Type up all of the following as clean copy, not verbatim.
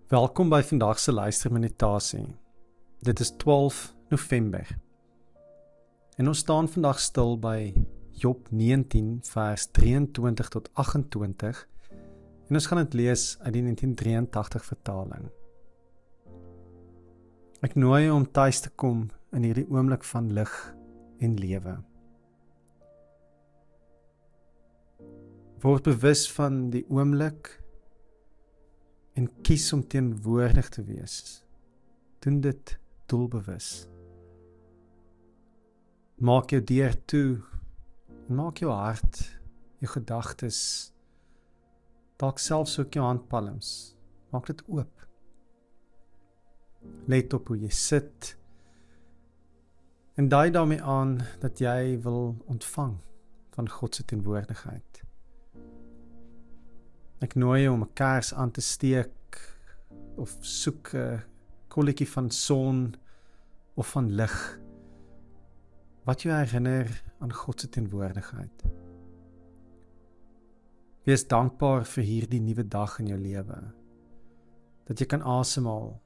Welkom by vandag se luistermeditasie. Dit is 12 November. En ons staan vandag stil by Job 19 vers 23 tot 28 en ons gaan dit lees uit die 1983 vertaling. Ek nooi jou om tuis te kom in hierdie oomblik van lig en lewe. Word bewus van die oomblik en kies om teenwoordig te wees. Doen dit doelbewus. Maak jou deur toe, en maak jou hart, jou gedagtes, dalk selfs ook jou handpalms, maak dit oop. Let op hoe jy sit, en dui daarmee aan dat jy wil ontvang van God se teenwoordigheid. Ek nooi jou om 'n kers aan te steek of soek 'n kolletjie van son of van lig wat jou herinner aan God se teenwoordigheid. Wees dankbaar vir hierdie nuwe dag in jou lewe. Dat jy kan asemhaal,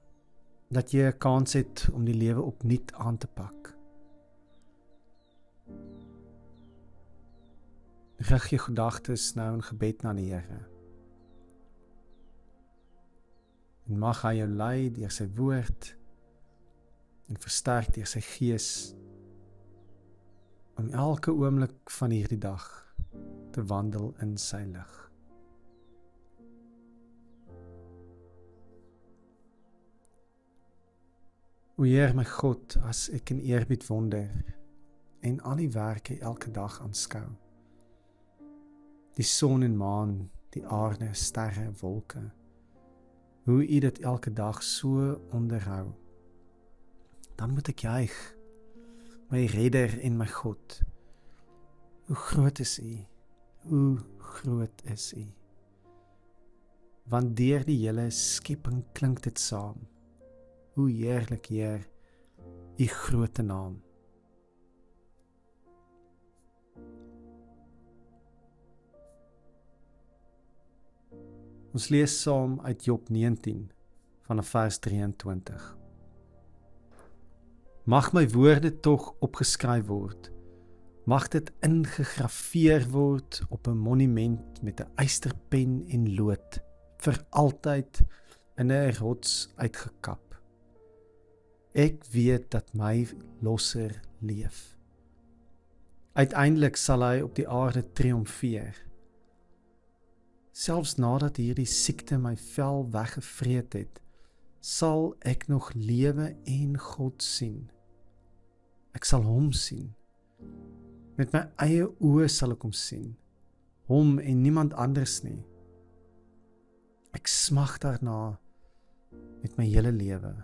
dat jy 'n kans het om die lewe opnuut aan te pak. Rig jou gedagtes nou in gebed na die Here. En mag hy jou lei deur sy woord en versterk deur sy gees om elke oomblik van hierdie dag te wandel in sy lig. O Heer my God, as ek in eerbied wonder en al die werke elke dag aanskou, die son en maan, die aarde, sterre, wolke, hoe U dit elke dag so onderhou, dan moet ek juig, my redder en my God. Hoe groot is U? Hoe groot is U? Want deur die hele skepping klink dit saam. Hoe heerlik, Heer, U groote naam. Ons lees saam uit Job 19 vanaf vers 23. Mag my woorde tog opgeskryf word. Mag dit ingegrafeer word op 'n monument met 'n ysterpen en lood, vir altyd in 'n rots uitgekap. Ek weet dat my losser leef. Uiteindelik sal hy op die aarde triomfeer. Selfs nadat hierdie siekte my vel weggevreet het, sal ek nog lewe en God sien. Ek sal hom sien. Met my eie oë sal ek hom sien. Hom en niemand anders nie. Ek smag daarna met my hele lewe.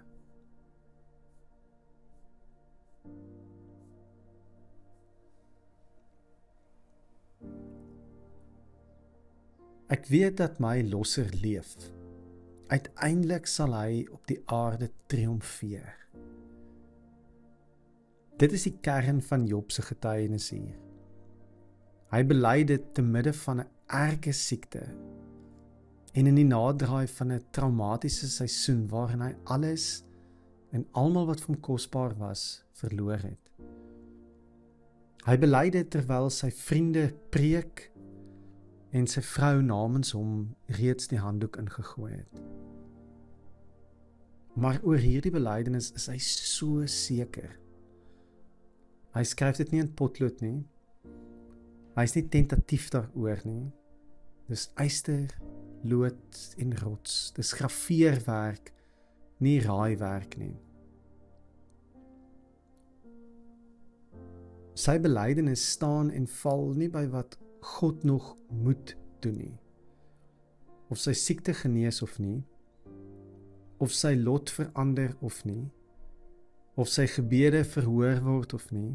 Ek weet dat my losser leef. Uiteindelik sal hy op die aarde triomfeer. Dit is die kern van Job se getuienis hier. Hy bely dit te midde van 'n erge siekte en in die naderdraai van 'n traumatiese seisoen waarin hy alles en almal wat vir hom kosbaar was, verloor het. Hy bely dit terwyl sy vriende preek en sy vrou namens hom reeds die handdoek ingegooi het. Maar oor hierdie belydenis is hy so seker. Hy skryf dit nie in potlood nie. Hy is nie tentatief daaroor nie. Dis yster, lood en rots. Dis grafeerwerk, nie raaiwerk nie. Sy belydenis staan en val nie by wat God nog moet doen nie. Of sy siekte genees of nie, of sy lot verander of nie, of sy gebede verhoor word of nie.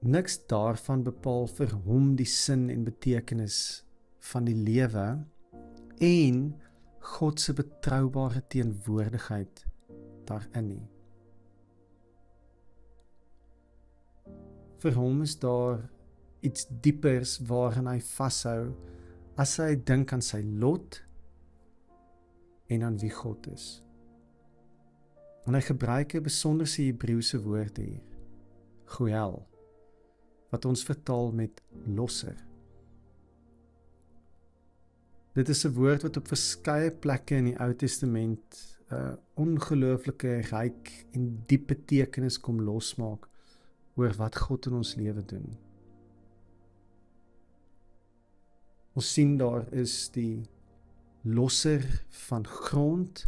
Niks daarvan bepaal vir hom die sin en betekenis van die lewe en God se betroubare teenwoordigheid daarin nie. Vir hom is daar iets diepers waarin hy vashou as hy dink aan sy lot en aan wie God is. En hy gebruik 'n besonderse Hebreëse woord hier, goel, wat ons vertaal met losser. Dit is 'n woord wat op verskeie plekke in die Ou Testament 'n ongelooflike ryk en diep betekenis kom losmaak oor wat God in ons lewe doen. Ons sien daar is die losser van grond.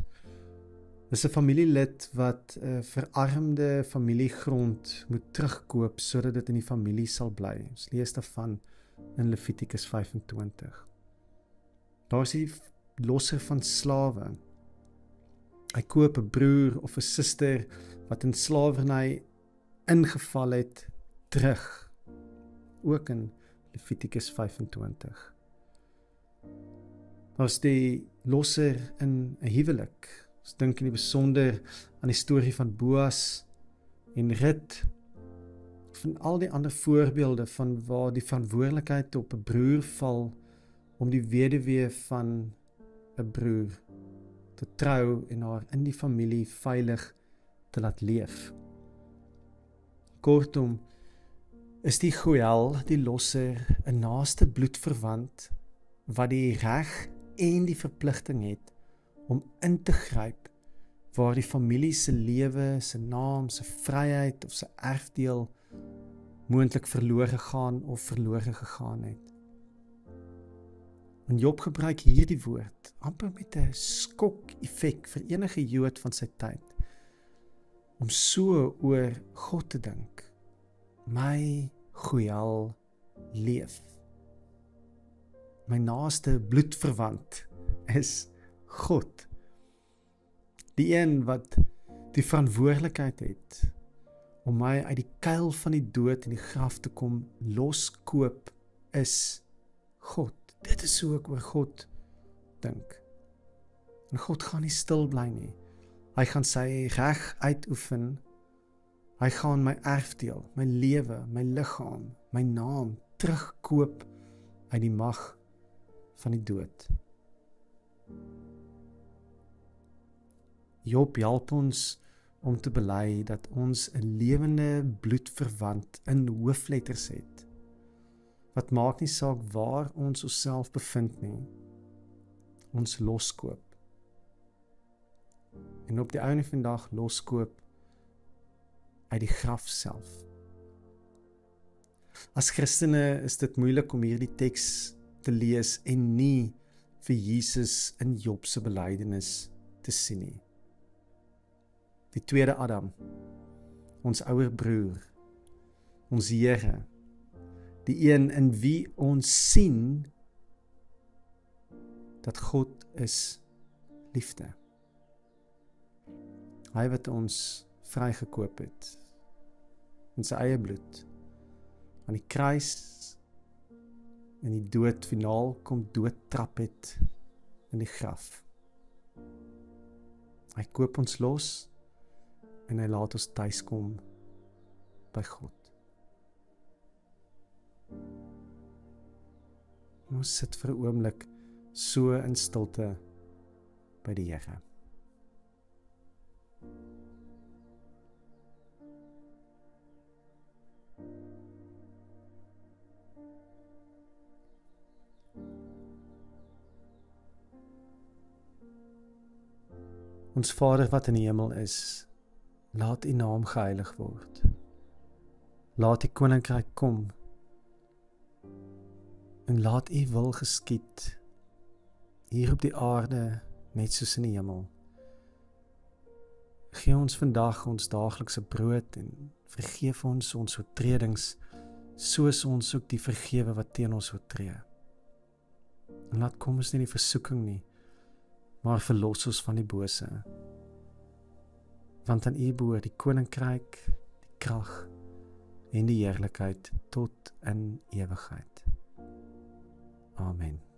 Dis 'n familielid wat 'n verarmde familiegrond moet terugkoop sodat dit in die familie sal bly. Ons lees daarvan in Levitikus 25. Daar is die losser van slawe. Hy koop 'n broer of 'n suster wat in slawerny ingeval het terug. Ook in Levitikus 25. Daar is die losser in 'n huwelik. Ons dink in die besonder aan die storie van Boas en Rut, van al die ander voorbeelde van waar die verantwoordelikheid op 'n broer val om die weduwee van 'n broer te trou en haar in die familie veilig te laat leef. Kortom, is die goel, die losser, 'n naaste bloedverwant wat die reg en die verpligting het om in te gryp waar die familie se lewe, se naam, se vryheid of se erfdeel moontlik verlore gaan of verlore gegaan het. En Job gebruik hierdie woord amper met 'n skok-effek vir enige Jood van sy tyd om so oor God te dink. My goeal leef. My naaste bloedverwant is God. Die een wat die verantwoordelikheid het om my uit die kuil van die dood en die graf te kom loskoop is God. Dit is hoe ek oor God dink. En God gaan nie stil bly nie. Hy gaan sy reg uitoefen. Hy gaan my erfdeel, my lewe, my liggaam, my naam terugkoop uit die mag van die dood. Job help ons om te bely dat ons 'n lewende bloedverwant in hoofletters het. Wat maak nie saak waar ons onsself bevind nie, ons loskoop. En op die einde van die dag loskoop uit die graf self. As Christene is dit moeilik om hierdie teks te lees en nie vir Jesus in Job se belydenis te sien nie. Die tweede Adam, ons ouer broer, ons Here, die een in wie ons sien dat God is liefde. Hy wat ons vrygekoop het in sy eie bloed, aan die kruis en die dood finaal kom doodtrap het in die graf. Hy koop ons los en hy laat ons tuis kom by God. Ons sit vir 'n oomblik so in stilte by die Here. Ons Vader wat in die hemel is, laat U naam geheilig word. Laat U koninkryk kom en laat U wil geskied hier op die aarde net soos in die hemel. Gee ons vandag ons daaglikse brood en vergeef ons ons oortredings soos ons ook die vergewe wat teen ons oortree. En laat kom ons nie in die versoeking nie, maar verlos ons van die bose. Want aan U behoort die koninkryk, die krag en die heerlikheid tot in ewigheid. Amen.